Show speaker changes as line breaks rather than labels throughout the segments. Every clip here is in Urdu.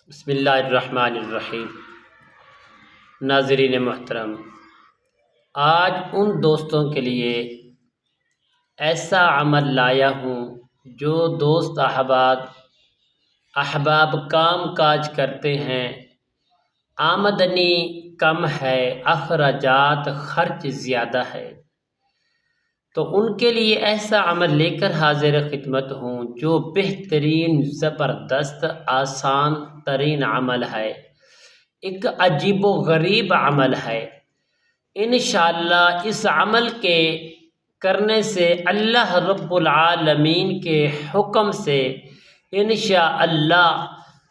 بسم اللہ الرحمن الرحیم۔ ناظرین محترم، آج ان دوستوں کے لیے ایسا عمل لایا ہوں جو دوست احباب کام کاج کرتے ہیں، آمدنی کم ہے، اخراجات خرچ زیادہ ہے، تو ان کے لیے ایسا عمل لے کر حاضر خدمت ہوں جو بہترین، زبردست، آسان ترین عمل ہے، ایک عجیب و غریب عمل ہے۔ انشاءاللہ اس عمل کے کرنے سے اللہ رب العالمین کے حکم سے انشاءاللہ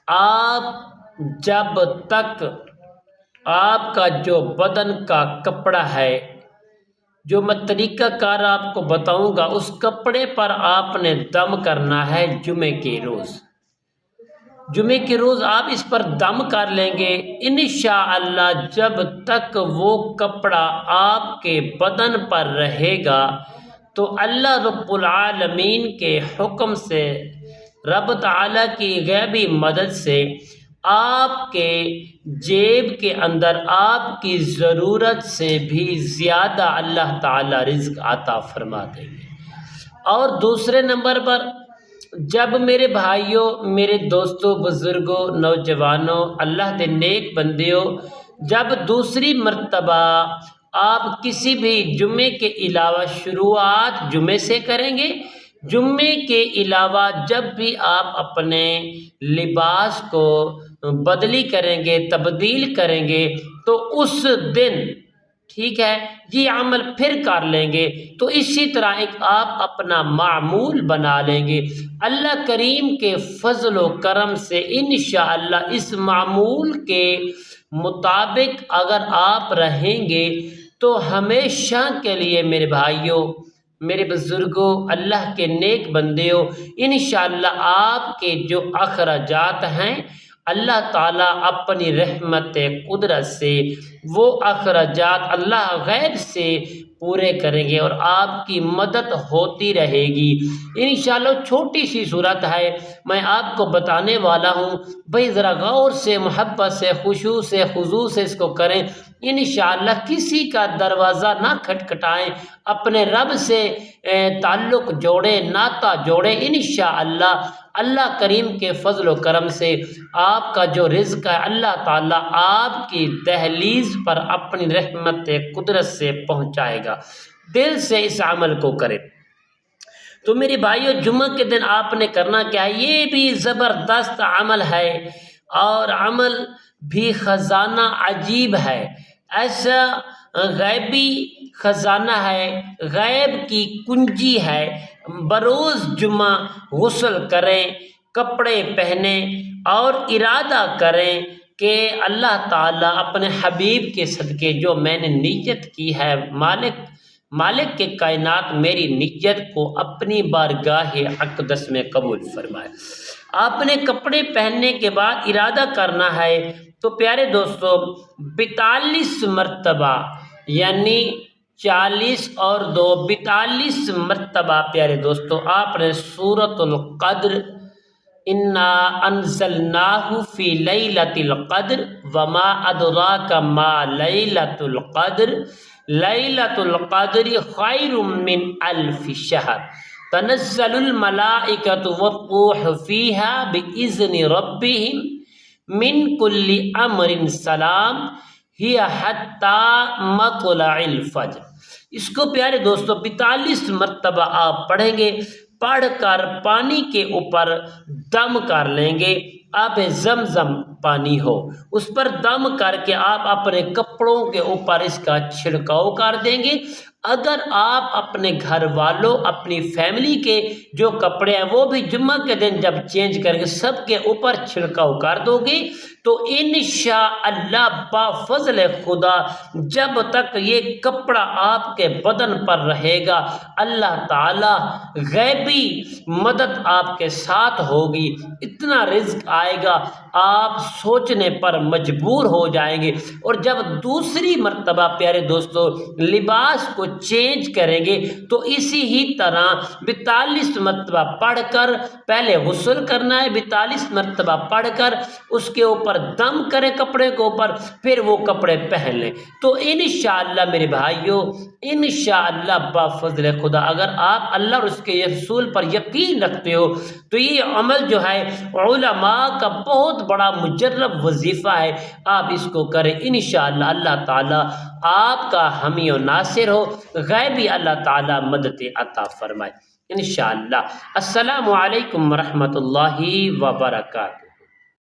آپ جب تک آپ کا جو بدن کا کپڑا ہے، جو میں طریقہ کار آپ کو بتاؤں گا، اس کپڑے پر آپ نے دم کرنا ہے جمعے کے روز۔ جمعے کے روز آپ اس پر دم کر لیں گے، انشاءاللہ جب تک وہ کپڑا آپ کے بدن پر رہے گا تو اللہ رب العالمین کے حکم سے، رب تعالیٰ کی غیبی مدد سے آپ کے جیب کے اندر آپ کی ضرورت سے بھی زیادہ اللہ تعالیٰ رزق عطا فرما دیں گے۔ اور دوسرے نمبر پر، جب میرے بھائیوں، میرے دوستوں، بزرگوں، نوجوانوں، اللہ دے نیک بندیوں، جب دوسری مرتبہ آپ کسی بھی جمعے کے علاوہ شروعات جمعے سے کریں گے، جمعے کے علاوہ جب بھی آپ اپنے لباس کو بدلی کریں گے، تبدیل کریں گے، تو اس دن ٹھیک ہے یہ عمل پھر کر لیں گے۔ تو اسی طرح ایک آپ اپنا معمول بنا لیں گے۔ اللہ کریم کے فضل و کرم سے انشاءاللہ اس معمول کے مطابق اگر آپ رہیں گے تو ہمیشہ کے لیے میرے بھائیوں، میرے بزرگوں، اللہ کے نیک بندیوں، انشاءاللہ آپ کے جو اخراجات ہیں اللہ تعالیٰ اپنی رحمت قدرت سے وہ اخراجات اللہ غیب سے پورے کریں گے اور آپ کی مدد ہوتی رہے گی۔ انشاءاللہ چھوٹی سی صورت ہے، میں آپ کو بتانے والا ہوں، بھئی ذرا غور سے، محبت سے، خشوع سے، خضوع سے اس کو کریں۔ انشاءاللہ کسی کا دروازہ نہ کھٹکھٹائیں، اپنے رب سے تعلق جوڑیں، ناطہ جوڑیں۔ انشاءاللہ اللہ کریم کے فضل و کرم سے آپ کا جو رزق ہے اللہ تعالیٰ آپ کی دہلیز پر اپنی رحمت قدرت سے پہنچائے گا۔ دل سے اس عمل کو کریں۔ تو میرے بھائیو، جمعہ کے دن آپ نے کرنا کیا ہے؟ یہ بھی زبردست عمل ہے اور عمل بھی خزانہ عجیب ہے، ایسا غیبی خزانہ ہے، غیب کی کنجی ہے۔ بروز جمعہ غسل کریں، کپڑے پہنیں اور ارادہ کریں کہ اللہ تعالیٰ اپنے حبیب کے صدقے جو میں نے نیت کی ہے، مالک کے کائنات میری نیت کو اپنی بارگاہ اقدس میں قبول فرمائے۔ آپ نے کپڑے پہننے کے بعد ارادہ کرنا ہے، تو پیارے دوستو 42 مرتبہ، یعنی 40 اور 2 42 مرتبہ پیارے دوستو آپ نے سورۃ القدر، انا انزلناہ فی لیلۃ القدر وما ادراک ما لیلۃ القدر لیلۃ القدر خیر من الف شہر تنزل الملائکۃ والروح فیہا باذن ربہم من کل امر سلام ہی حتی مطلع الفجر۔ اس کو پیارے دوستو 42 مرتبہ آپ پڑھیں گے، پڑھ کر پانی کے اوپر دم کر لیں گے، آب زمزم پانی ہو، اس پر دم کر کے آپ اپنے کپڑوں کے اوپر اس کا چھڑکاؤ کر دیں گے۔ اگر آپ اپنے گھر والوں، اپنی فیملی کے جو کپڑے ہیں وہ بھی جمعہ کے دن جب چینج کریں گے سب کے اوپر چھڑکاؤ کر دو گے، تو انشاءاللہ بفضل خدا جب تک یہ کپڑا آپ کے بدن پر رہے گا اللہ تعالیٰ غیبی مدد آپ کے ساتھ ہوگی، اتنا رزق آئے گا آپ سوچنے پر مجبور ہو جائیں گے، اور جب دوسری مرتبہ پیارے دوستو لباس کو چینج کریں گے تو اسی ہی طرح 42 مرتبہ پڑھ کر، پہلے غسل کرنا ہے، 42 مرتبہ پڑھ کر اس کے اوپر دم کریں کپڑے کے اوپر، پھر وہ کپڑے پہن لیں۔ تو انشاءاللہ میرے بھائیوں، انشاءاللہ بفضل خدا اگر آپ اللہ اور اس کے رسول پر یقین رکھتے ہو تو یہ عمل جو ہے علماء کا بہت بڑا مجرب وظیفہ ہے، آپ اس کو کریں، انشاءاللہ اللہ تعالیٰ آپ کا حامی و ناصر ہو، غیبی اللہ تعالیٰ مدد عطا فرمائے انشاءاللہ۔ السلام علیکم ورحمۃ اللہ وبرکاتہ۔